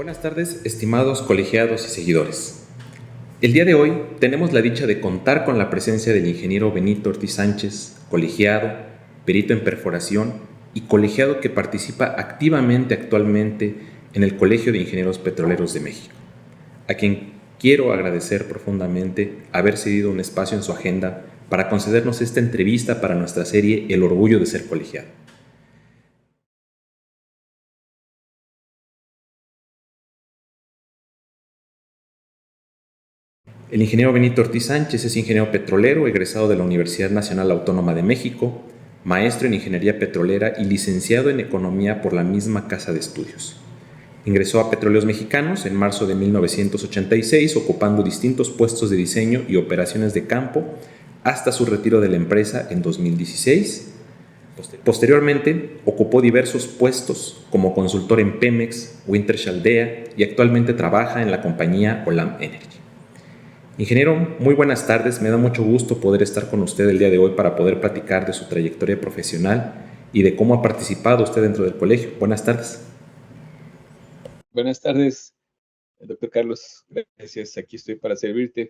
Buenas tardes, estimados colegiados y seguidores. El día de hoy tenemos la dicha de contar con la presencia del ingeniero Benito Ortiz Sánchez, colegiado, perito en perforación y colegiado que participa activamente actualmente en el Colegio de Ingenieros Petroleros de México, a quien quiero agradecer profundamente haber cedido un espacio en su agenda para concedernos esta entrevista para nuestra serie El orgullo de ser colegiado. El ingeniero Benito Ortiz Sánchez es ingeniero petrolero, egresado de la Universidad Nacional Autónoma de México, maestro en ingeniería petrolera y licenciado en economía por la misma casa de estudios. Ingresó a Petróleos Mexicanos en marzo de 1986, ocupando distintos puestos de diseño y operaciones de campo hasta su retiro de la empresa en 2016. Posteriormente, ocupó diversos puestos como consultor en Pemex, Wintershall Dea y actualmente trabaja en la compañía Olam Energy. Ingeniero, muy buenas tardes. Me da mucho gusto poder estar con usted el día de hoy para poder platicar de su trayectoria profesional y de cómo ha participado usted dentro del colegio. Buenas tardes. Buenas tardes, doctor Carlos. Gracias. Aquí estoy para servirte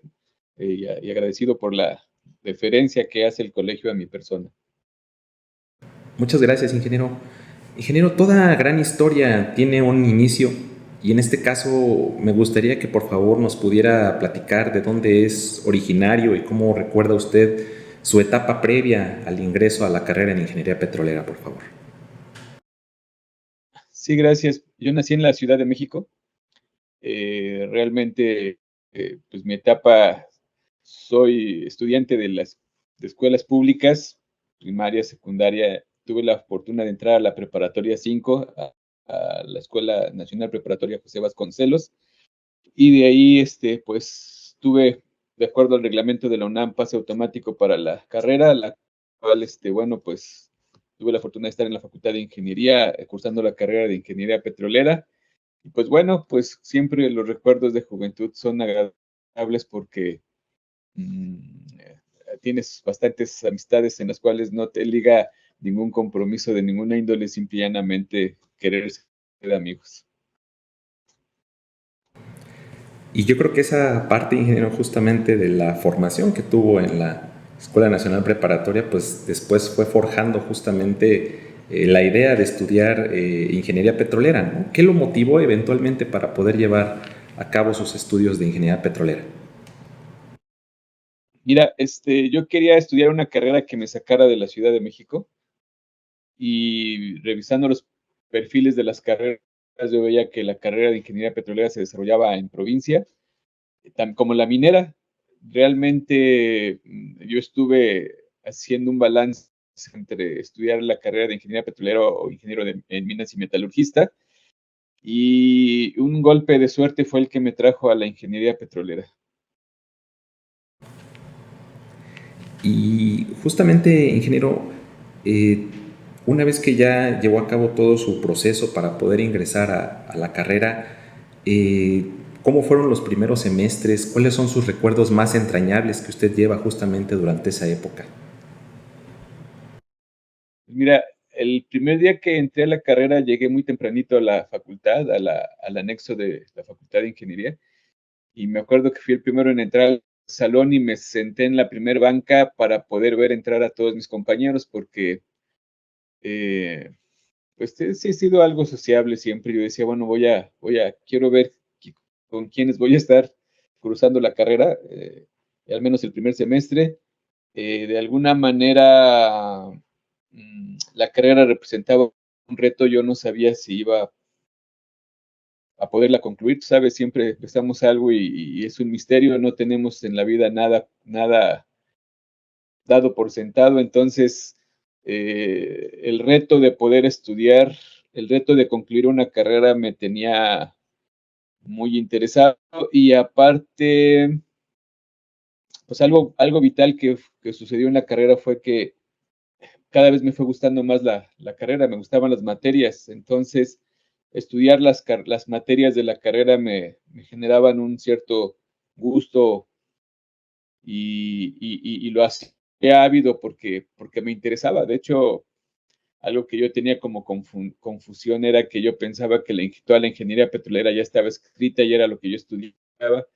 y agradecido por la deferencia que hace el colegio a mi persona. Muchas gracias, ingeniero. Ingeniero, toda gran historia tiene un inicio y en este caso me gustaría que por favor nos pudiera platicar de dónde es originario y cómo recuerda usted su etapa previa al ingreso a la carrera en ingeniería petrolera, por favor. Sí, gracias. Yo nací en la Ciudad de México. Realmente, pues mi etapa, soy estudiante de escuelas públicas, primaria, secundaria. Tuve la fortuna de entrar a la preparatoria 5, a la Escuela Nacional Preparatoria José Vasconcelos. Y de ahí, pues, tuve, de acuerdo al reglamento de la UNAM, pase automático para la carrera, la cual, bueno, pues, tuve la fortuna de estar en la Facultad de Ingeniería, cursando la carrera de Ingeniería Petrolera. Y pues, bueno, pues, siempre los recuerdos de juventud son agradables porque tienes bastantes amistades en las cuales no te liga ningún compromiso de ninguna índole, simple y llanamente querer ser amigos. Y yo creo que esa parte, ingeniero, justamente de la formación que tuvo en la Escuela Nacional Preparatoria, pues después fue forjando justamente la idea de estudiar ingeniería petrolera, ¿no? ¿Qué lo motivó eventualmente para poder llevar a cabo sus estudios de ingeniería petrolera? Mira, yo quería estudiar una carrera que me sacara de la Ciudad de México y revisando los perfiles de las carreras, yo veía que la carrera de ingeniería petrolera se desarrollaba en provincia, como la minera. Realmente yo estuve haciendo un balance entre estudiar la carrera de ingeniería petrolera o ingeniero en minas y metalurgista, y un golpe de suerte fue el que me trajo a la ingeniería petrolera. Y justamente, ingeniero, eh, una vez que ya llevó a cabo todo su proceso para poder ingresar a la carrera, eh, ¿cómo fueron los primeros semestres? ¿Cuáles son sus recuerdos más entrañables que usted lleva justamente durante esa época? Mira, el primer día que entré a la carrera llegué muy tempranito a la facultad, al anexo de la Facultad de Ingeniería, y me acuerdo que fui el primero en entrar al salón y me senté en la primer banca para poder ver entrar a todos mis compañeros, porque eh, pues sí he sido algo sociable siempre. Yo decía, bueno, quiero ver con quiénes voy a estar cruzando la carrera, al menos el primer semestre. De alguna manera, la carrera representaba un reto. Yo no sabía si iba a poderla concluir. Tú sabes, siempre empezamos algo y es un misterio. No tenemos en la vida nada dado por sentado. Entonces, el reto de poder estudiar, el reto de concluir una carrera me tenía muy interesado. Y aparte, pues algo vital que sucedió en la carrera fue que cada vez me fue gustando más la carrera, me gustaban las materias. Entonces, estudiar las materias de la carrera me generaban un cierto gusto y lo hacía ávido porque me interesaba. De hecho, algo que yo tenía como confusión era que yo pensaba que toda la ingeniería petrolera ya estaba escrita y era lo que yo estudiaba,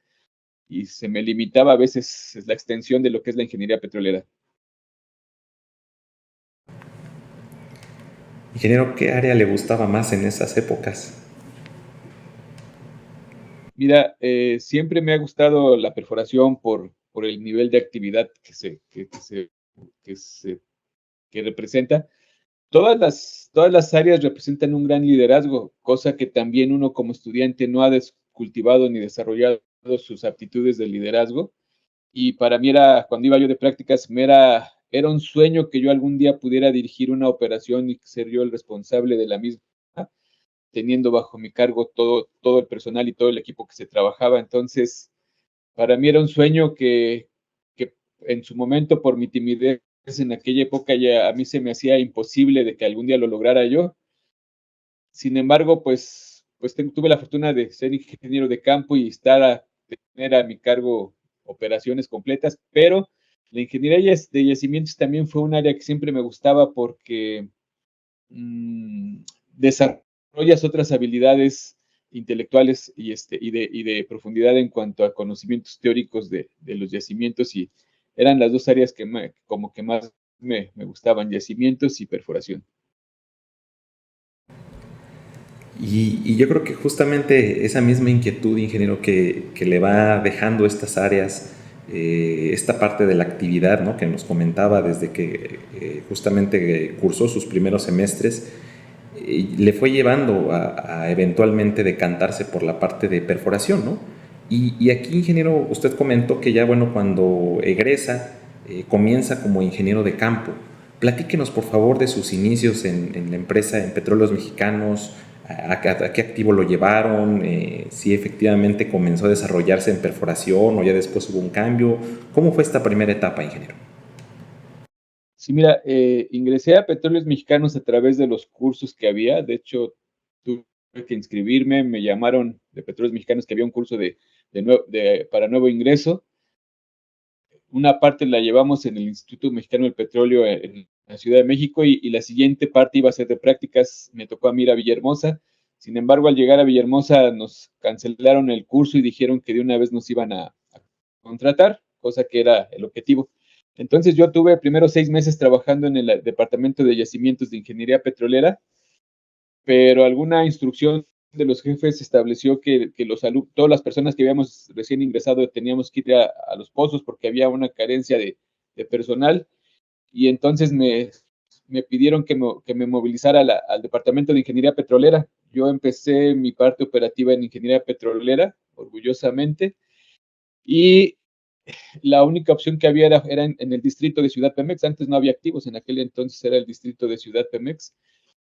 y se me limitaba a veces la extensión de lo que es la ingeniería petrolera. Ingeniero, ¿qué área le gustaba más en esas épocas? Mira, siempre me ha gustado la perforación por el nivel de actividad que se que representa. Todas las áreas representan un gran liderazgo, cosa que también uno como estudiante no ha cultivado ni desarrollado sus aptitudes de liderazgo. Y para mí cuando iba yo de prácticas, era un sueño que yo algún día pudiera dirigir una operación y ser yo el responsable de la misma, teniendo bajo mi cargo todo el personal y todo el equipo que se trabajaba. Entonces, para mí era un sueño que en su momento, por mi timidez en aquella época, ya a mí se me hacía imposible de que algún día lo lograra yo. Sin embargo, pues tuve la fortuna de ser ingeniero de campo y tener a mi cargo operaciones completas, pero la ingeniería de yacimientos también fue un área que siempre me gustaba porque desarrollas otras habilidades intelectuales y de profundidad en cuanto a conocimientos teóricos de los yacimientos, y eran las dos áreas que como que más me gustaban, yacimientos y perforación. Y yo creo que justamente esa misma inquietud, ingeniero, que le va dejando estas áreas, esta parte de la actividad, ¿no?, que nos comentaba desde que justamente cursó sus primeros semestres, le fue llevando a eventualmente decantarse por la parte de perforación, ¿no? Y aquí, ingeniero, usted comentó que ya, bueno, cuando egresa, comienza como ingeniero de campo. Platíquenos, por favor, de sus inicios en la empresa, en Petróleos Mexicanos, a qué activo lo llevaron, si efectivamente comenzó a desarrollarse en perforación o ya después hubo un cambio. ¿Cómo fue esta primera etapa, ingeniero? Sí, mira, ingresé a Petróleos Mexicanos a través de los cursos que había. De hecho, tuve que inscribirme, me llamaron de Petróleos Mexicanos que había un curso para nuevo ingreso. Una parte la llevamos en el Instituto Mexicano del Petróleo en la Ciudad de México, y la siguiente parte iba a ser de prácticas. Me tocó a mí ir a Villahermosa. Sin embargo, al llegar a Villahermosa nos cancelaron el curso y dijeron que de una vez nos iban a contratar, cosa que era el objetivo. Entonces yo tuve primero 6 meses trabajando en el Departamento de Yacimientos de Ingeniería Petrolera, pero alguna instrucción de los jefes estableció que todas las personas que habíamos recién ingresado teníamos que ir a los pozos porque había una carencia de personal, y entonces me pidieron que me movilizara al Departamento de Ingeniería Petrolera. Yo empecé mi parte operativa en Ingeniería Petrolera, orgullosamente, y la única opción que había era en el distrito de Ciudad Pemex. Antes no había activos, en aquel entonces era el distrito de Ciudad Pemex,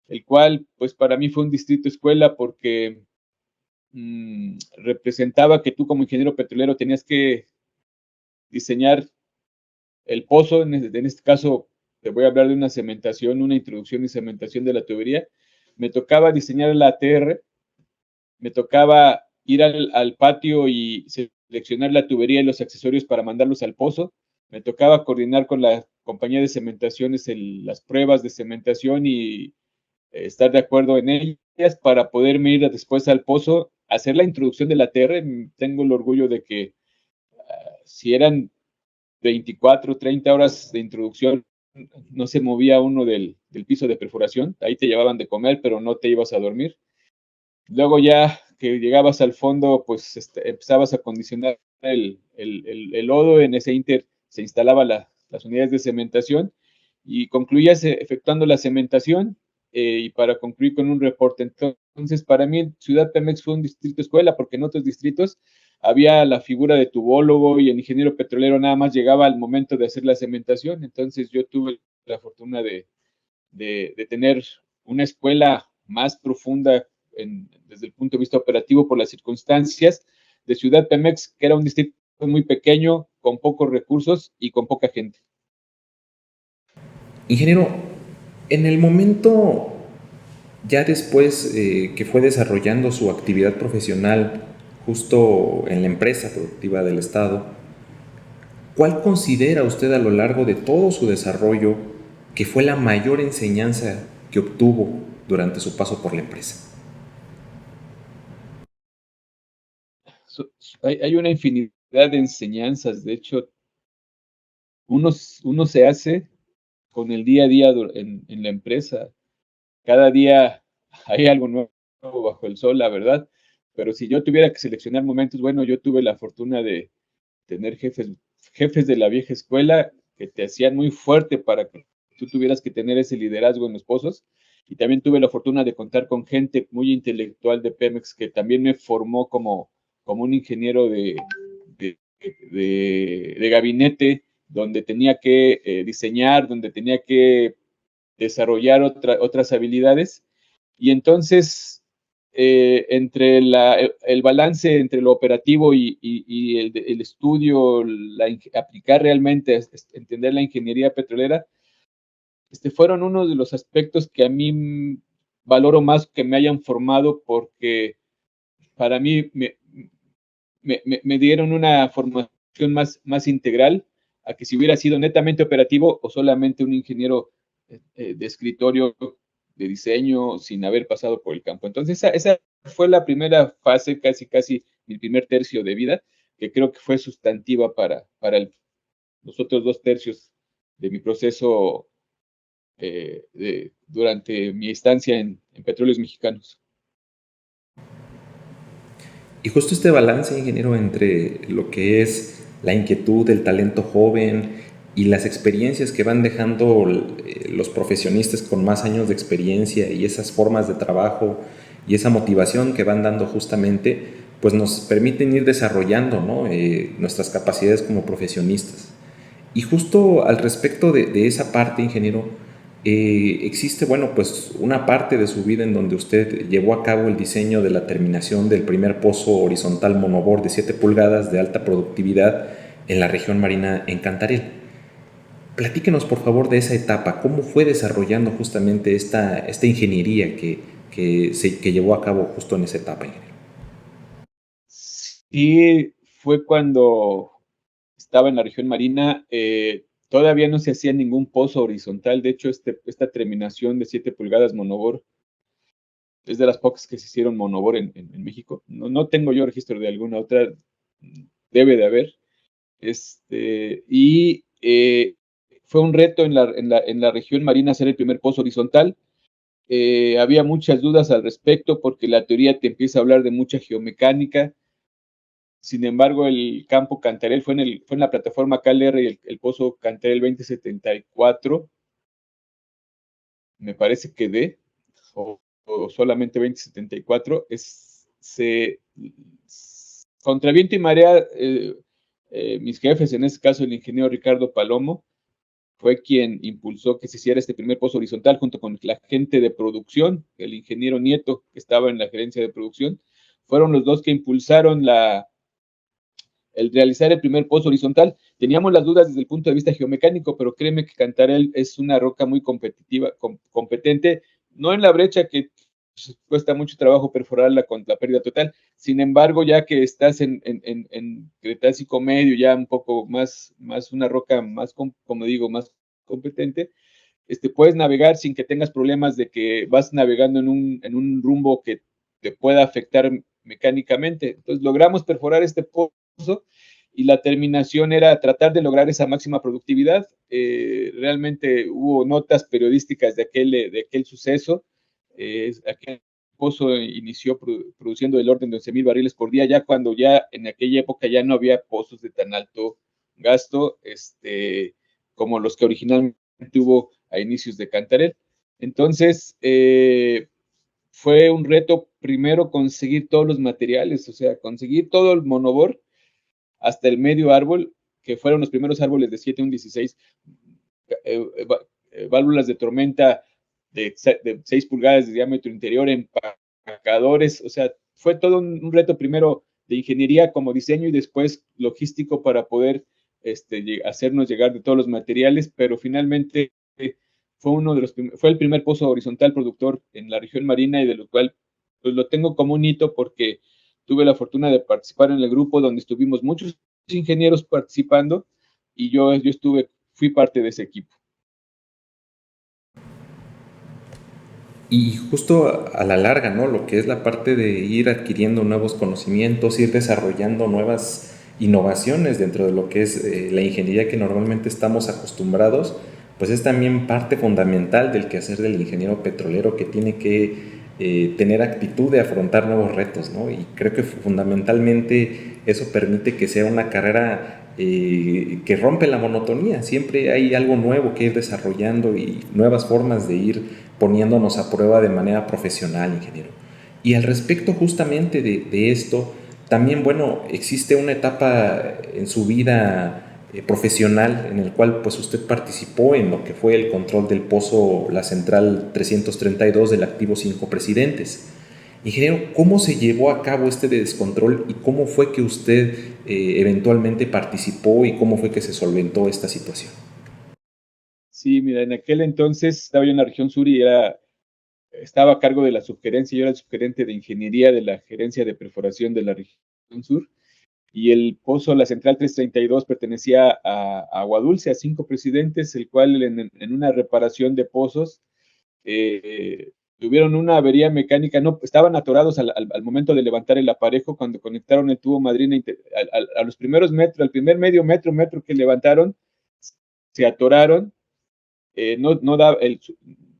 el cual pues para mí fue un distrito escuela porque representaba que tú como ingeniero petrolero tenías que diseñar el pozo. En este caso te voy a hablar de una cementación, una introducción y cementación de la tubería. Me tocaba diseñar la ATR, me tocaba ir al patio y seleccionar la tubería y los accesorios para mandarlos al pozo. Me tocaba coordinar con la compañía de cementaciones las pruebas de cementación y estar de acuerdo en ellas para poderme ir después al pozo, hacer la introducción de la TR. Tengo el orgullo de que si eran 24, 30 horas de introducción, no se movía uno del piso de perforación. Ahí te llevaban de comer, pero no te ibas a dormir. Luego ya que llegabas al fondo, pues empezabas a condicionar el lodo. En ese inter se instalaban las unidades de cementación y concluías efectuando la cementación, y para concluir con un reporte. Entonces, para mí, Ciudad Pemex fue un distrito escuela porque en otros distritos había la figura de tubólogo y el ingeniero petrolero nada más llegaba al momento de hacer la cementación. Entonces, yo tuve la fortuna de tener una escuela más profunda desde el punto de vista operativo por las circunstancias de Ciudad Pemex, que era un distrito muy pequeño, con pocos recursos y con poca gente. Ingeniero, en el momento ya después que fue desarrollando su actividad profesional justo en la empresa productiva del Estado, ¿cuál considera usted a lo largo de todo su desarrollo que fue la mayor enseñanza que obtuvo durante su paso por la empresa. Hay una infinidad de enseñanzas. De hecho, uno se hace con el día a día en la empresa. Cada día hay algo nuevo bajo el sol, la verdad. Pero si yo tuviera que seleccionar momentos, bueno, yo tuve la fortuna de tener jefes de la vieja escuela que te hacían muy fuerte para que tú tuvieras que tener ese liderazgo en los pozos. Y también tuve la fortuna de contar con gente muy intelectual de Pemex que también me formó como un ingeniero de, de gabinete, donde tenía que diseñar, donde tenía que desarrollar otras habilidades. Y entonces, entre el balance entre lo operativo y el estudio, aplicar realmente, entender la ingeniería petrolera, fueron uno de los aspectos que a mí valoro más que me hayan formado, porque para mí me dieron una formación más integral a que si hubiera sido netamente operativo o solamente un ingeniero de escritorio, de diseño, sin haber pasado por el campo. Entonces, esa fue la primera fase, casi mi primer tercio de vida, que creo que fue sustantiva para los otros 2 tercios de mi proceso durante mi estancia en Petróleos Mexicanos. Y justo este balance, ingeniero, entre lo que es la inquietud, el talento joven y las experiencias que van dejando los profesionistas con más años de experiencia y esas formas de trabajo y esa motivación que van dando justamente, pues nos permiten ir desarrollando, ¿no? Nuestras capacidades como profesionistas. Y justo al respecto de esa parte, ingeniero, existe, bueno, pues una parte de su vida en donde usted llevó a cabo el diseño de la terminación del primer pozo horizontal monobor de 7 pulgadas de alta productividad en la región marina en Cantarell. Platíquenos, por favor, de esa etapa. ¿Cómo fue desarrollando justamente esta ingeniería que llevó a cabo justo en esa etapa, ingeniero? Sí, fue cuando estaba en la región marina. Todavía no se hacía ningún pozo horizontal. De hecho, esta terminación de 7 pulgadas monobor es de las pocas que se hicieron monobor en México. No tengo yo registro de alguna otra, debe de haber. Y fue un reto en la región marina hacer el primer pozo horizontal. Había muchas dudas al respecto porque la teoría te empieza a hablar de mucha geomecánica. Sin embargo, el campo Cantarell fue en la plataforma KLR y el pozo Cantarell 2074, me parece que o solamente 2074, contra viento y marea, mis jefes, en este caso el ingeniero Ricardo Palomo, fue quien impulsó que se hiciera este primer pozo horizontal junto con la gente de producción, el ingeniero Nieto, que estaba en la gerencia de producción. Fueron los dos que impulsaron el realizar el primer pozo horizontal. Teníamos las dudas desde el punto de vista geomecánico, pero créeme que Cantarell es una roca muy competitiva, competente, no en la brecha que cuesta mucho trabajo perforarla con la pérdida total. Sin embargo, ya que estás en Cretácico medio, ya un poco más una roca más, como digo, más competente, puedes navegar sin que tengas problemas de que vas navegando en un rumbo que te pueda afectar mecánicamente. Entonces logramos perforar este pozo y la terminación era tratar de lograr esa máxima productividad. Realmente hubo notas periodísticas de aquel suceso. Aquel pozo inició produciendo del orden de 11,000 barriles por día, ya cuando ya en aquella época ya no había pozos de tan alto gasto como los que originalmente hubo a inicios de Cantarell. Entonces, fue un reto primero conseguir todos los materiales, o sea, conseguir todo el monobor hasta el medio árbol, que fueron los primeros árboles de 7 a un 16, válvulas de tormenta de 6 pulgadas de diámetro interior, empacadores, o sea, fue todo un reto primero de ingeniería como diseño y después logístico para poder hacernos llegar de todos los materiales, pero finalmente fue el primer pozo horizontal productor en la región marina y de lo cual pues lo tengo como un hito porque tuve la fortuna de participar en el grupo donde estuvimos muchos ingenieros participando y fui parte de ese equipo. Y justo a la larga, ¿no? Lo que es la parte de ir adquiriendo nuevos conocimientos, ir desarrollando nuevas innovaciones dentro de lo que es la ingeniería que normalmente estamos acostumbrados, pues es también parte fundamental del quehacer del ingeniero petrolero que tiene que tener actitud de afrontar nuevos retos, ¿no? Y creo que fundamentalmente eso permite que sea una carrera que rompe la monotonía. Siempre hay algo nuevo que ir desarrollando y nuevas formas de ir poniéndonos a prueba de manera profesional, ingeniero. Y al respecto justamente de esto, también, bueno, existe una etapa en su vida profesional en el cual pues usted participó en lo que fue el control del pozo La Central 332 del activo 5 Presidentes. Ingeniero, ¿cómo se llevó a cabo este descontrol y cómo fue que usted eventualmente participó y cómo fue que se solventó esta situación? Sí, mira, en aquel entonces estaba yo en la región sur y estaba a cargo de la subgerencia, yo era el subgerente de ingeniería de la gerencia de perforación de la región sur, y el pozo, la central 332, pertenecía a Agua Dulce, a 5 Presidentes, el cual en una reparación de pozos tuvieron una avería mecánica, no, estaban atorados al momento de levantar el aparejo cuando conectaron el tubo madrina a los primeros metros, al primer metro que levantaron, se atoraron, no da,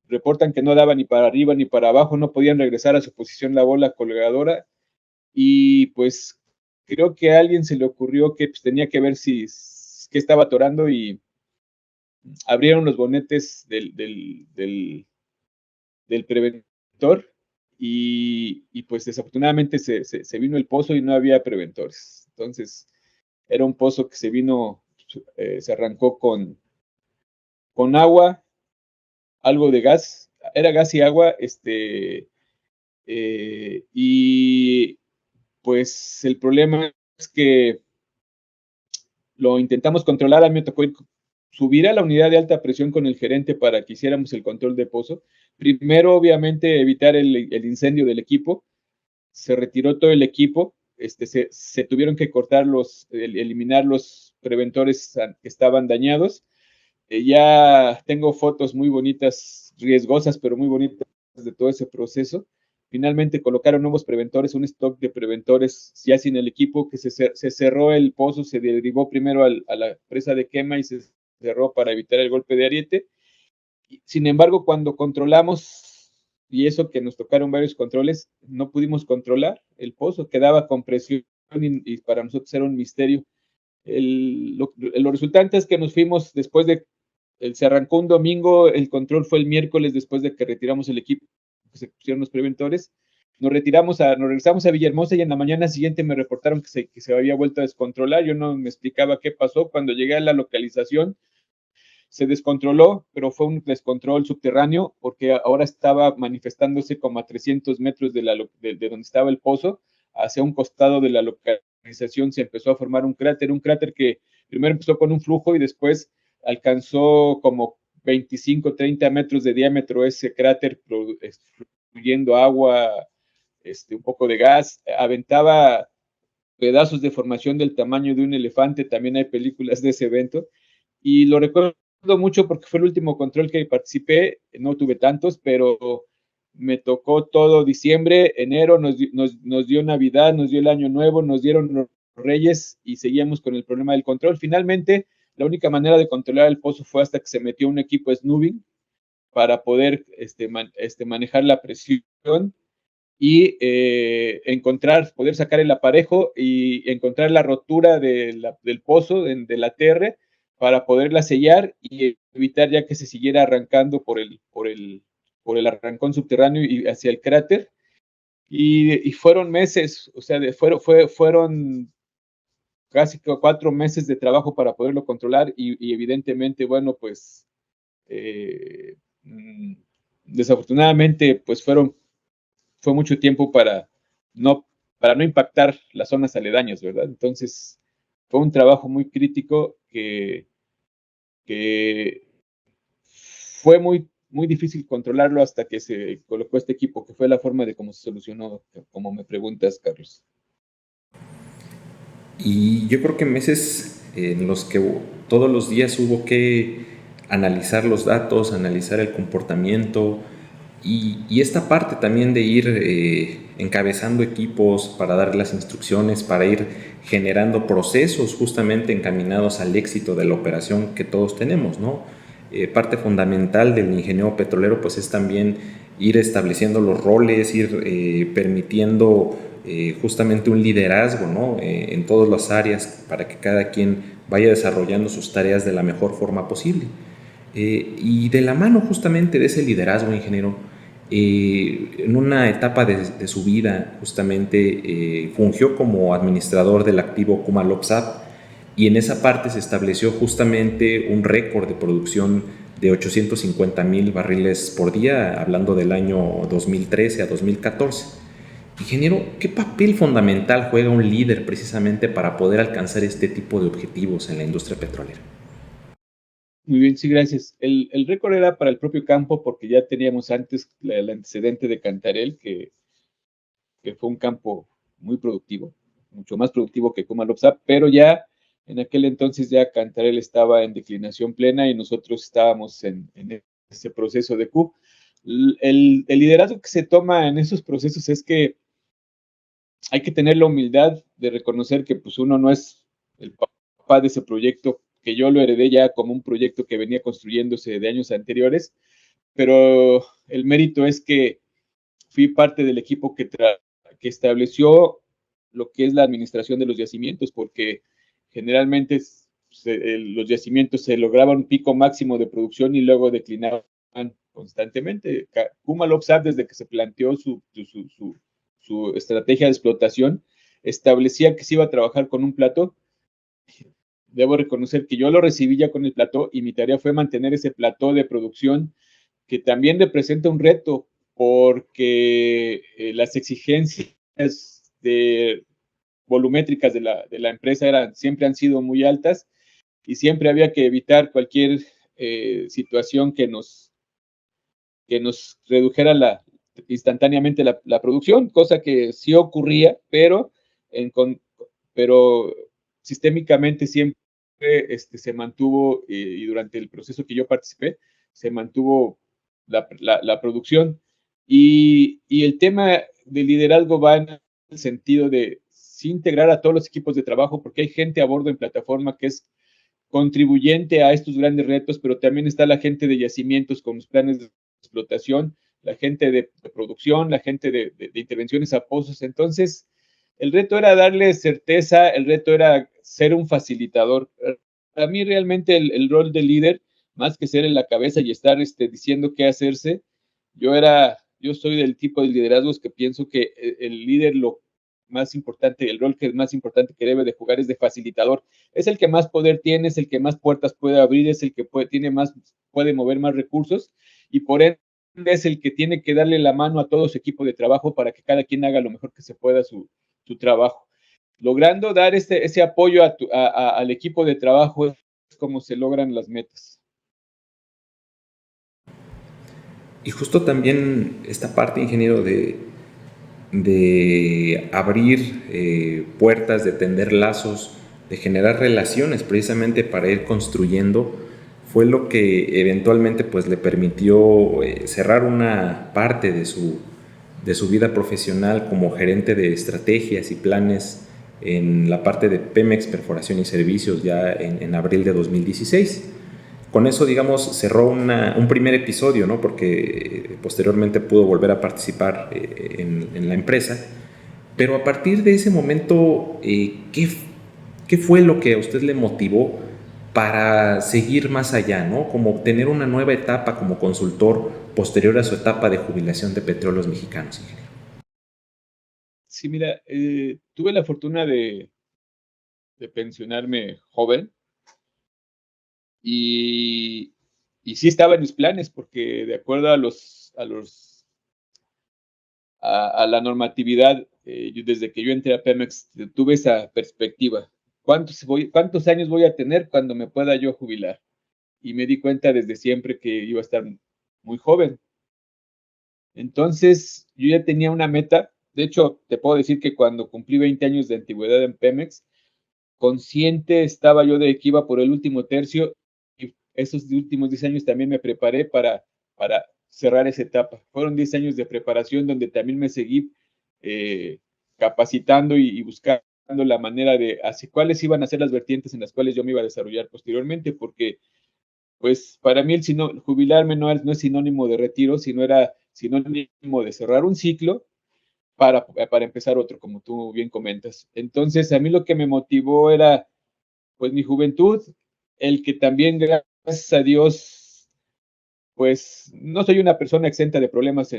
reportan que no daba ni para arriba ni para abajo, no podían regresar a su posición la bola colgadora y pues creo que a alguien se le ocurrió que pues, tenía que ver que estaba atorando y abrieron los bonetes del preventor y pues desafortunadamente se vino el pozo y no había preventores. Entonces era un pozo que se arrancó con agua, algo de gas, era gas y agua, y pues el problema es que lo intentamos controlar, a mí me tocó subir a la unidad de alta presión con el gerente para que hiciéramos el control de pozo. Primero, obviamente, evitar el incendio del equipo. Se retiró todo el equipo, se tuvieron que cortar eliminar los preventores que estaban dañados. Ya tengo fotos muy bonitas, riesgosas, pero muy bonitas de todo ese proceso. Finalmente colocaron nuevos preventores, un stock de preventores ya sin el equipo, que se cerró el pozo, se derivó primero a la presa de quema y se cerró para evitar el golpe de ariete. Sin embargo, cuando controlamos, y eso que nos tocaron varios controles, no pudimos controlar el pozo, quedaba con presión y para nosotros era un misterio. Lo resultante es que nos fuimos después se arrancó un domingo, el control fue el miércoles después de que retiramos el equipo, que se pusieron los preventores. Nos regresamos a Villahermosa y en la mañana siguiente me reportaron que se había vuelto a descontrolar. Yo no me explicaba qué pasó. Cuando llegué a la localización, se descontroló, pero fue un descontrol subterráneo porque ahora estaba manifestándose como a 300 metros de donde estaba el pozo, hacia un costado de la localización se empezó a formar un cráter que primero empezó con un flujo y después alcanzó como 25, 30 metros de diámetro ese cráter, fluyendo agua, un poco de gas, aventaba pedazos de formación del tamaño de un elefante, también hay películas de ese evento, y lo recuerdo mucho porque fue el último control que participé, no tuve tantos, pero me tocó todo diciembre, enero, nos dio Navidad, nos dio el Año Nuevo, nos dieron los Reyes y seguíamos con el problema del control. Finalmente, la única manera de controlar el pozo fue hasta que se metió un equipo snoobing para poder manejar la presión y poder sacar el aparejo y encontrar la rotura del pozo, de la TR, para poderla sellar y evitar ya que se siguiera arrancando por el arrancón subterráneo y hacia el cráter. Y fueron meses, o sea, fueron casi 4 meses de trabajo para poderlo controlar y evidentemente, bueno, pues desafortunadamente, pues fue mucho tiempo no, para no impactar las zonas aledañas, ¿verdad? Entonces, fue un trabajo muy crítico que fue muy difícil controlarlo hasta que se colocó este equipo, que fue la forma de cómo se solucionó, como me preguntas, Carlos. Y yo creo que meses en los que todos los días hubo que analizar los datos, analizar el comportamiento Y esta parte también de ir encabezando equipos para dar las instrucciones, para ir generando procesos justamente encaminados al éxito de la operación que todos tenemos, ¿no? Parte fundamental del ingeniero petrolero pues es también ir estableciendo los roles, ir permitiendo justamente un liderazgo, ¿no? En todas las áreas para que cada quien vaya desarrollando sus tareas de la mejor forma posible. Y de la mano justamente de ese liderazgo, ingeniero, en una etapa de su vida justamente fungió como administrador del activo Kumalopsat, y en esa parte se estableció justamente un récord de producción de 850,000 barriles por día, hablando del año 2013 a 2014. Ingeniero, ¿qué papel fundamental juega un líder precisamente para poder alcanzar este tipo de objetivos en la industria petrolera? Muy bien, sí, gracias. El récord era para el propio campo porque ya teníamos antes el antecedente de Cantarell, que fue un campo muy productivo, mucho más productivo que Kumalopsat, pero ya en aquel entonces ya Cantarell estaba en declinación plena y nosotros estábamos en ese proceso de Q. El liderazgo que se toma en esos procesos es que hay que tener la humildad de reconocer que pues uno no es el papá de ese proyecto, que yo lo heredé ya como un proyecto que venía construyéndose de años anteriores, pero el mérito es que fui parte del equipo que estableció lo que es la administración de los yacimientos, porque generalmente los yacimientos se lograban un pico máximo de producción y luego declinaban constantemente. Kumalopsat, desde que se planteó su estrategia de explotación, establecía que se iba a trabajar con un plató. Debo reconocer que yo lo recibí ya con el plató y mi tarea fue mantener ese plató de producción, que también representa un reto porque las exigencias de volumétricas de la empresa siempre han sido muy altas y siempre había que evitar cualquier situación que nos redujera instantáneamente la producción, cosa que sí ocurría, pero sistémicamente siempre se mantuvo, y durante el proceso que yo participé, se mantuvo la producción. Y el tema del liderazgo va en el sentido de sí integrar a todos los equipos de trabajo, porque hay gente a bordo en plataforma que es contribuyente a estos grandes retos, pero también está la gente de yacimientos con los planes de explotación, la gente de producción, la gente de intervenciones a pozos. Entonces, el reto era darle certeza, el reto era ser un facilitador. A mí realmente el rol de líder, más que ser en la cabeza y estar diciendo qué hacerse, yo soy del tipo de liderazgos que pienso que el líder lo más importante, el rol que es más importante que debe de jugar es de facilitador. Es el que más poder tiene, es el que más puertas puede abrir, es el que puede mover más recursos y por ende es el que tiene que darle la mano a todo su equipo de trabajo para que cada quien haga lo mejor que se pueda su trabajo. Logrando dar ese apoyo al equipo de trabajo es como se logran las metas. Y justo también esta parte, ingeniero, de abrir puertas, de tender lazos, de generar relaciones precisamente para ir construyendo, fue lo que eventualmente pues le permitió cerrar una parte de su vida profesional como gerente de estrategias y planes en la parte de Pemex Perforación y Servicios ya en abril de 2016. Con eso, digamos, cerró un primer episodio, ¿no? Porque posteriormente pudo volver a participar en la empresa. Pero a partir de ese momento, ¿qué fue lo que a usted le motivó para seguir más allá, ¿no? Como obtener una nueva etapa como consultor posterior a su etapa de jubilación de Petróleos Mexicanos, ingeniero? Sí, mira, tuve la fortuna de pensionarme joven y, y sí estaba en mis planes porque de acuerdo a la normatividad, desde que yo entré a Pemex, tuve esa perspectiva. ¿Cuántos años voy a tener cuando me pueda yo jubilar? Y me di cuenta desde siempre que iba a estar muy joven. Entonces, yo ya tenía una meta. De hecho, te puedo decir que cuando cumplí 20 años de antigüedad en Pemex, consciente estaba yo de que iba por el último tercio y esos últimos 10 años también me preparé para cerrar esa etapa. Fueron 10 años de preparación donde también me seguí capacitando y buscando la manera de hacia cuáles iban a ser las vertientes en las cuales yo me iba a desarrollar posteriormente, porque pues para mí jubilarme no es sinónimo de retiro, sino era sinónimo de cerrar un ciclo para empezar otro, como tú bien comentas. Entonces, a mí lo que me motivó era, pues, mi juventud, el que también, gracias a Dios, pues, no soy una persona exenta de problemas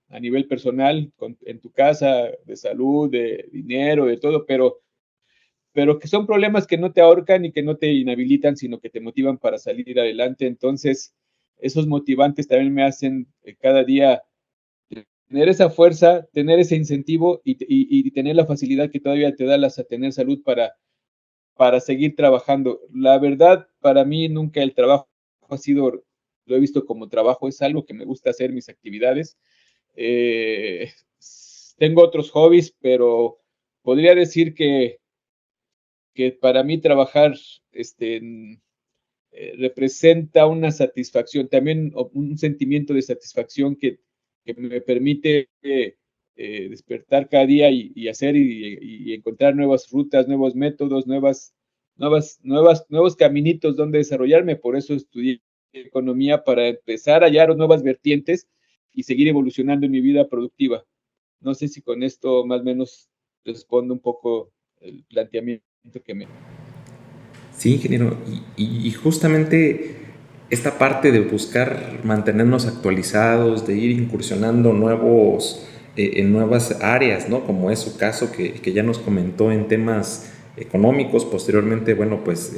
a nivel personal, en tu casa, de salud, de dinero, de todo, pero que son problemas que no te ahorcan y que no te inhabilitan, sino que te motivan para salir adelante. Entonces, esos motivantes también me hacen cada día tener esa fuerza, tener ese incentivo y tener la facilidad que todavía te da a tener salud para seguir trabajando. La verdad, para mí nunca el trabajo ha sido, lo he visto como trabajo, es algo que me gusta hacer, mis actividades. Eh, Tengo otros hobbies, pero podría decir que para mí trabajar representa una satisfacción, también un sentimiento de satisfacción que me permite despertar cada día y hacer y encontrar nuevas rutas, nuevos métodos, nuevos caminitos donde desarrollarme. Por eso estudié economía, para empezar a hallar nuevas vertientes y seguir evolucionando en mi vida productiva. No sé si con esto más o menos respondo un poco el planteamiento que me... Sí, ingeniero, y justamente esta parte de buscar mantenernos actualizados, de ir incursionando en nuevas áreas, ¿no? Como es su caso, que ya nos comentó en temas económicos. Posteriormente, bueno, pues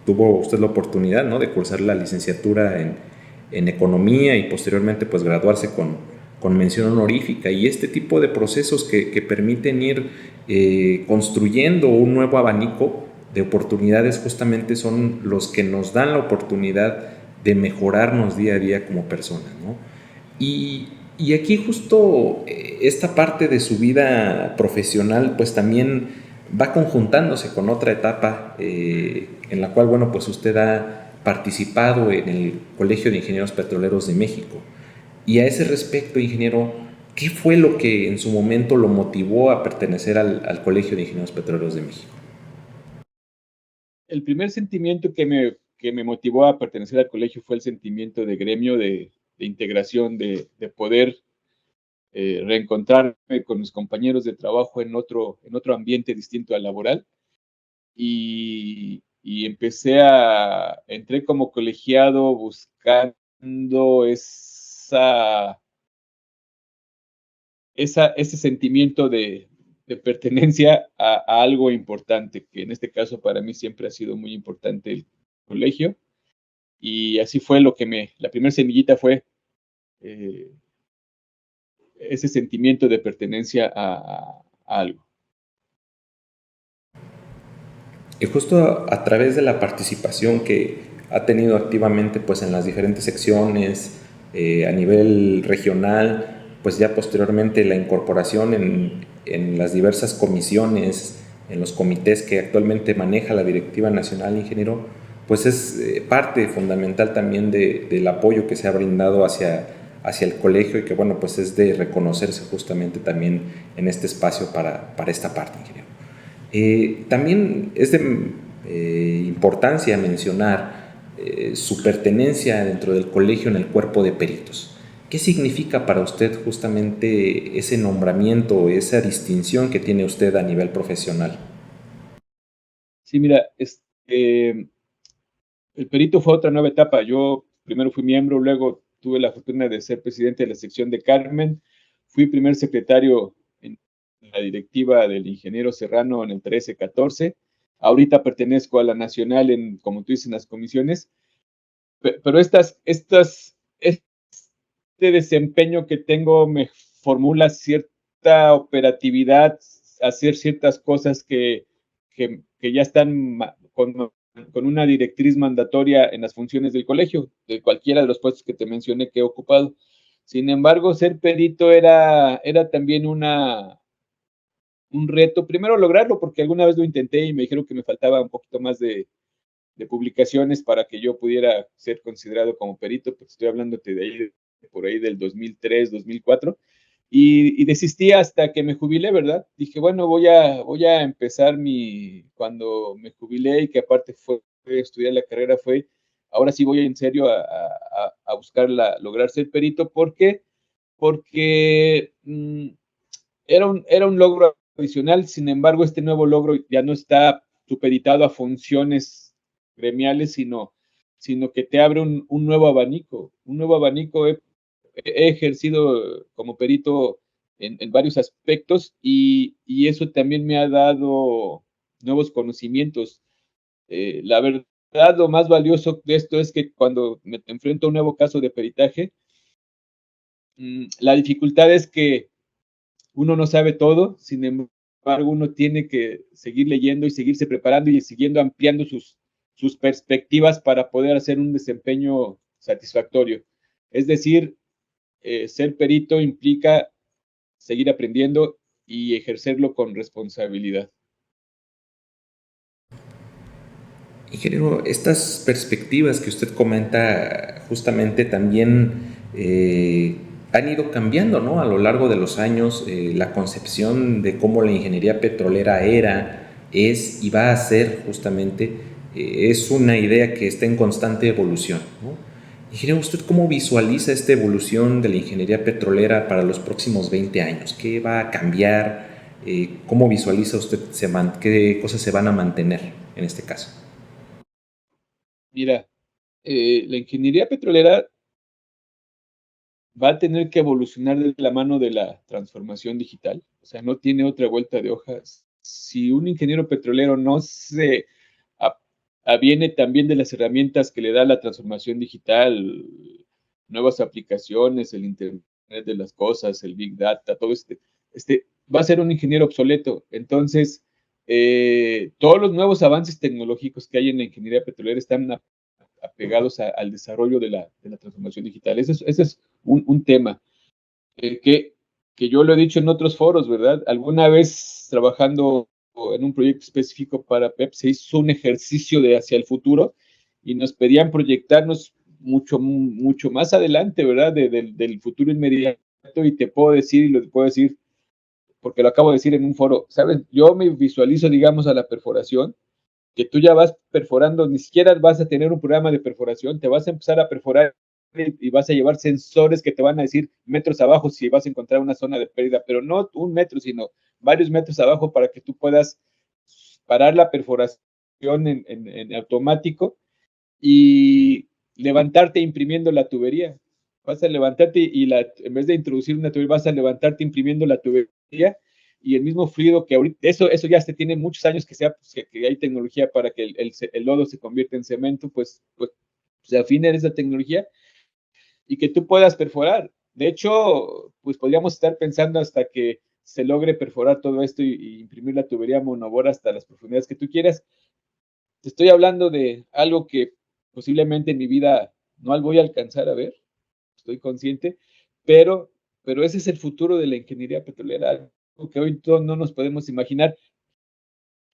tuvo usted la oportunidad, ¿no?, de cursar la licenciatura en economía y posteriormente pues graduarse con mención honorífica, y este tipo de procesos que permiten ir construyendo un nuevo abanico de oportunidades justamente son los que nos dan la oportunidad de mejorarnos día a día como personas, ¿no? Y aquí justo esta parte de su vida profesional pues también va conjuntándose con otra etapa en la cual, bueno, pues usted ha participado en el Colegio de Ingenieros Petroleros de México. Y a ese respecto, ingeniero, ¿qué fue lo que en su momento lo motivó a pertenecer al Colegio de Ingenieros Petroleros de México? El primer sentimiento que me motivó a pertenecer al colegio fue el sentimiento de gremio, de integración, de poder reencontrarme con mis compañeros de trabajo en otro ambiente distinto al laboral. Y entré como colegiado buscando ese sentimiento de pertenencia a algo importante, que en este caso para mí siempre ha sido muy importante el colegio. Y así fue la primera semillita fue eh, ese sentimiento de pertenencia a algo. Y justo a través de la participación que ha tenido activamente pues en las diferentes secciones a nivel regional, pues ya posteriormente la incorporación en las diversas comisiones, en los comités que actualmente maneja la Directiva Nacional, ingeniero, pues es parte fundamental también del apoyo que se ha brindado hacia el colegio, y que, bueno, pues es de reconocerse justamente también en este espacio para esta parte, ingeniero. También es de importancia mencionar su pertenencia dentro del colegio en el cuerpo de peritos. ¿Qué significa para usted justamente ese nombramiento, esa distinción que tiene usted a nivel profesional? Sí, mira, el perito fue otra nueva etapa. Yo primero fui miembro, luego tuve la fortuna de ser presidente de la sección de Carmen, fui primer secretario en la directiva del ingeniero Serrano en el 13-14. Ahorita pertenezco a la nacional como tú dices, en las comisiones, pero este desempeño que tengo me formula cierta operatividad, hacer ciertas cosas que ya están con una directriz mandatoria en las funciones del colegio, de cualquiera de los puestos que te mencioné que he ocupado. Sin embargo, ser perito era también un reto. Primero lograrlo, porque alguna vez lo intenté y me dijeron que me faltaba un poquito más de publicaciones para que yo pudiera ser considerado como perito, porque estoy hablándote de ahí por ahí del 2003, 2004, y desistí hasta que me jubilé, ¿verdad? Dije, bueno, voy a empezar cuando me jubilé y que aparte fue estudiar la carrera, ahora sí voy en serio a buscar lograr ser perito. ¿Por qué? Porque era un logro adicional. Sin embargo, este nuevo logro ya no está supeditado a funciones gremiales, sino que te abre un nuevo abanico. Un nuevo abanico. He ejercido como perito en varios aspectos y eso también me ha dado nuevos conocimientos. La verdad, lo más valioso de esto es que cuando me enfrento a un nuevo caso de peritaje, la dificultad es que uno no sabe todo. Sin embargo, uno tiene que seguir leyendo y seguirse preparando y siguiendo ampliando sus perspectivas para poder hacer un desempeño satisfactorio. Es decir, ser perito implica seguir aprendiendo y ejercerlo con responsabilidad. Ingeniero, estas perspectivas que usted comenta justamente también han ido cambiando, ¿no? A lo largo de los años, la concepción de cómo la ingeniería petrolera era, es y va a ser justamente, es una idea que está en constante evolución, ¿no? Ingeniero, ¿usted cómo visualiza esta evolución de la ingeniería petrolera para los próximos 20 años? ¿Qué va a cambiar? ¿Cómo visualiza usted qué cosas se van a mantener en este caso? Mira, la ingeniería petrolera va a tener que evolucionar de la mano de la transformación digital. O sea, no tiene otra vuelta de hojas. Si un ingeniero petrolero no se aviene también de las herramientas que le da la transformación digital, nuevas aplicaciones, el Internet de las cosas, el Big Data, todo va a ser un ingeniero obsoleto. Entonces, todos los nuevos avances tecnológicos que hay en la ingeniería petrolera están apegados al desarrollo de la transformación digital. Ese es un tema que yo lo he dicho en otros foros, ¿verdad? Alguna vez trabajando en un proyecto específico para PEP se hizo un ejercicio de hacia el futuro y nos pedían proyectarnos mucho más adelante, ¿verdad? Del futuro inmediato. Y te puedo decir, y lo puedo decir porque lo acabo de decir en un foro, ¿sabes? Yo me visualizo, digamos, a la perforación, que tú ya vas perforando, ni siquiera vas a tener un programa de perforación, te vas a empezar a perforar y vas a llevar sensores que te van a decir metros abajo si vas a encontrar una zona de pérdida, pero no un metro, sino varios metros abajo para que tú puedas parar la perforación en automático y levantarte imprimiendo la tubería. Vas a levantarte en vez de introducir una tubería, vas a levantarte imprimiendo la tubería y el mismo fluido que ahorita, eso ya se tiene muchos años que hay tecnología para que el lodo se convierta en cemento, pues se afine esa tecnología y que tú puedas perforar. De hecho, pues podríamos estar pensando hasta que se logre perforar todo esto y imprimir la tubería monobor hasta las profundidades que tú quieras. Te estoy hablando de algo que posiblemente en mi vida no voy a alcanzar a ver, estoy consciente, pero, pero ese es el futuro de la ingeniería petrolera, algo que hoy no nos podemos imaginar.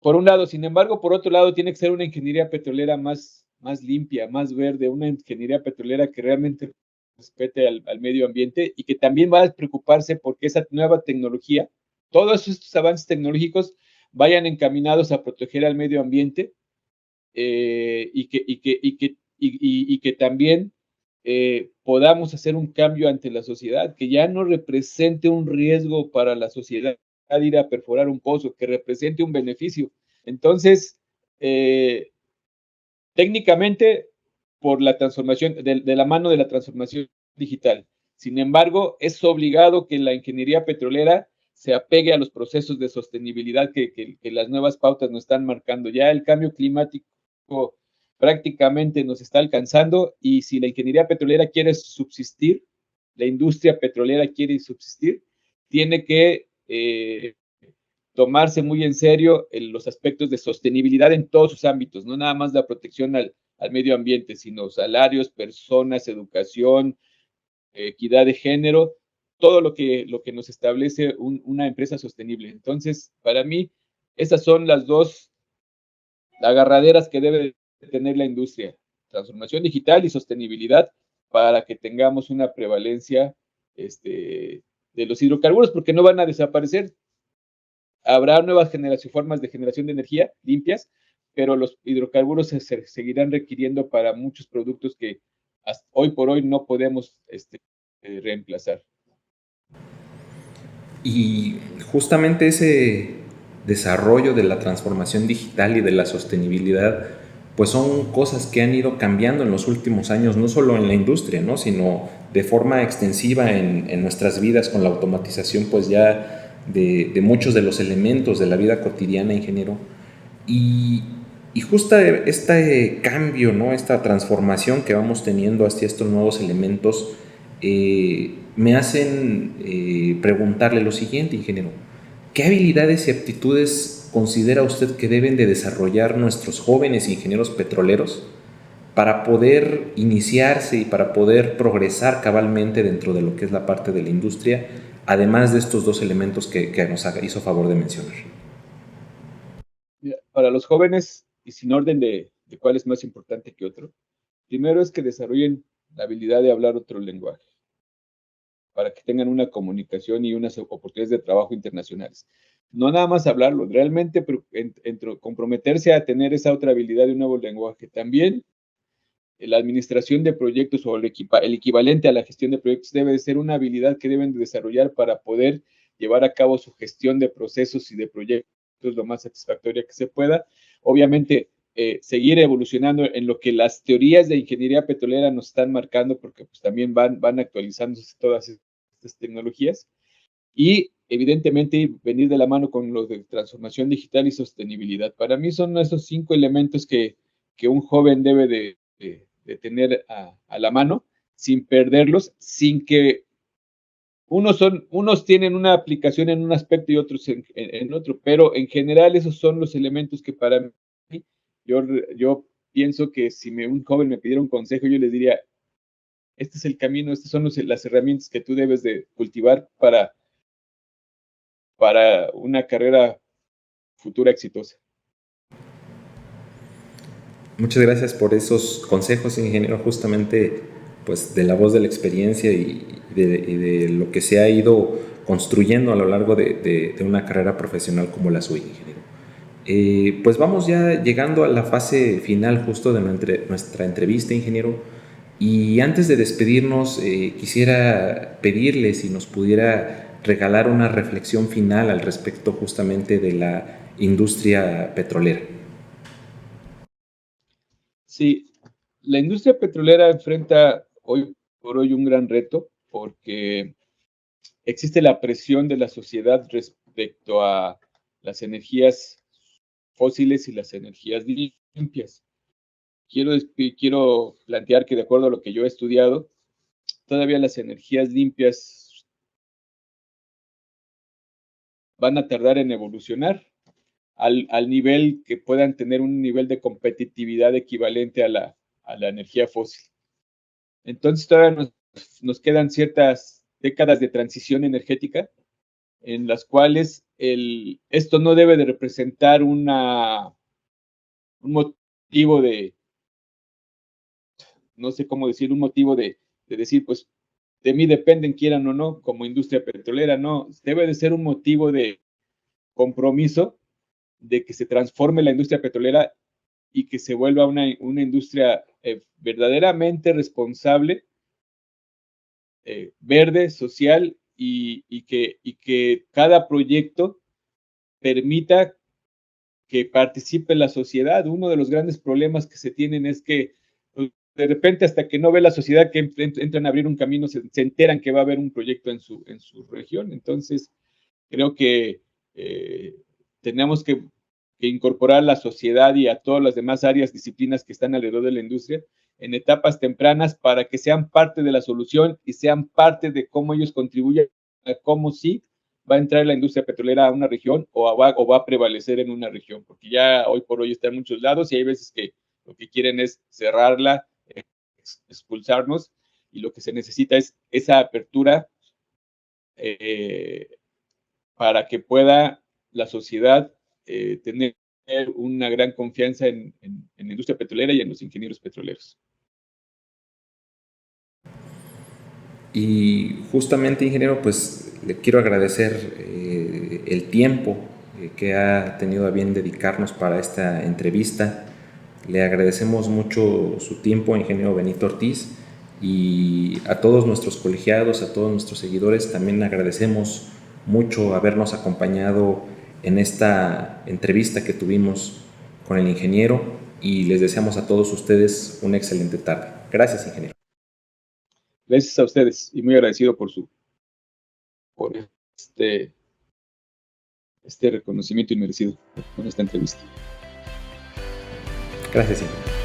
Por un lado, sin embargo, por otro lado, tiene que ser una ingeniería petrolera más limpia, más verde, una ingeniería petrolera que realmente respete al medio ambiente y que también va a preocuparse porque esa nueva tecnología, todos estos avances tecnológicos vayan encaminados a proteger al medio ambiente y que también podamos hacer un cambio ante la sociedad, que ya no represente un riesgo para la sociedad ir a perforar un pozo, que represente un beneficio. Entonces, técnicamente, por la transformación, de la mano de la transformación digital. Sin embargo, es obligado que la ingeniería petrolera se apegue a los procesos de sostenibilidad que las nuevas pautas nos están marcando. Ya el cambio climático prácticamente nos está alcanzando y si la ingeniería petrolera quiere subsistir, la industria petrolera quiere subsistir, tiene que tomarse muy en serio los aspectos de sostenibilidad en todos sus ámbitos, no nada más la protección al medio ambiente, sino salarios, personas, educación, equidad de género, todo lo que nos establece una empresa sostenible. Entonces, para mí, esas son las dos agarraderas que debe tener la industria, transformación digital y sostenibilidad, para que tengamos una prevalencia de los hidrocarburos, porque no van a desaparecer. Habrá nuevas formas de generación de energía limpias, pero los hidrocarburos se seguirán requiriendo para muchos productos que hoy por hoy no podemos reemplazar. Y justamente ese desarrollo de la transformación digital y de la sostenibilidad, pues son cosas que han ido cambiando en los últimos años, no solo en la industria, ¿no? Sino de forma extensiva en nuestras vidas, con la automatización pues ya de muchos de los elementos de la vida cotidiana, ingeniero. Y justo este cambio, ¿no? Esta transformación que vamos teniendo hacia estos nuevos elementos, me hacen preguntarle lo siguiente, ingeniero. ¿Qué habilidades y aptitudes considera usted que deben de desarrollar nuestros jóvenes ingenieros petroleros para poder iniciarse y para poder progresar cabalmente dentro de lo que es la parte de la industria, además de estos dos elementos que nos hizo favor de mencionar? Para los jóvenes, y sin orden de cuál es más importante que otro, primero es que desarrollen la habilidad de hablar otro lenguaje, para que tengan una comunicación y unas oportunidades de trabajo internacionales. No nada más hablarlo, realmente comprometerse a tener esa otra habilidad de un nuevo lenguaje. También la administración de proyectos o el equivalente a la gestión de proyectos debe de ser una habilidad que deben de desarrollar para poder llevar a cabo su gestión de procesos y de proyectos lo más satisfactoria que se pueda. Obviamente, seguir evolucionando en lo que las teorías de ingeniería petrolera nos están marcando, porque pues, también van actualizándose todas estas tecnologías. Y evidentemente venir de la mano con lo de transformación digital y sostenibilidad. Para mí son esos 5 elementos que un joven debe de tener a la mano, sin perderlos, sin que unos tienen una aplicación en un aspecto y otros en otro, pero en general esos son los elementos que para mí, yo pienso que si un joven me pidiera un consejo, yo les diría, este es el camino, estas son las herramientas que tú debes de cultivar para una carrera futura exitosa. Muchas gracias por esos consejos, ingeniero, justamente pues de la voz de la experiencia y de lo que se ha ido construyendo a lo largo de una carrera profesional como la suya, ingeniero. Pues vamos ya llegando a la fase final justo de nuestra entrevista, ingeniero. Y antes de despedirnos, quisiera pedirle si nos pudiera regalar una reflexión final al respecto justamente de la industria petrolera. Sí, la industria petrolera enfrenta hoy por hoy un gran reto porque existe la presión de la sociedad respecto a las energías fósiles y las energías limpias. Quiero plantear que de acuerdo a lo que yo he estudiado, todavía las energías limpias van a tardar en evolucionar al nivel que puedan tener un nivel de competitividad equivalente a la energía fósil. Entonces todavía nos quedan ciertas décadas de transición energética en las cuales esto no debe de representar un motivo no sé cómo decir, un motivo de decir, pues, de mí dependen, quieran o no, como industria petrolera, no, debe de ser un motivo de compromiso de que se transforme la industria petrolera y que se vuelva una industria verdaderamente responsable, verde, social y que cada proyecto permita que participe la sociedad. Uno de los grandes problemas que se tienen es que de repente hasta que no ve la sociedad que entran a abrir un camino, se enteran que va a haber un proyecto en su región. Entonces, creo que tenemos que incorporar a la sociedad y a todas las demás áreas, disciplinas que están alrededor de la industria en etapas tempranas para que sean parte de la solución y sean parte de cómo ellos contribuyen a cómo sí va a entrar la industria petrolera a una región o va a prevalecer en una región, porque ya hoy por hoy está en muchos lados y hay veces que lo que quieren es cerrarla, expulsarnos, y lo que se necesita es esa apertura para que pueda la sociedad tener una gran confianza en la industria petrolera y en los ingenieros petroleros. Y justamente, ingeniero, pues le quiero agradecer el tiempo que ha tenido a bien dedicarnos para esta entrevista. Le agradecemos mucho su tiempo, ingeniero Benito Ortiz, y a todos nuestros colegiados, a todos nuestros seguidores, también agradecemos mucho habernos acompañado en esta entrevista que tuvimos con el ingeniero y les deseamos a todos ustedes una excelente tarde. Gracias, ingeniero. Gracias a ustedes y muy agradecido por este reconocimiento inmerecido con esta entrevista. Gracias, ingeniero.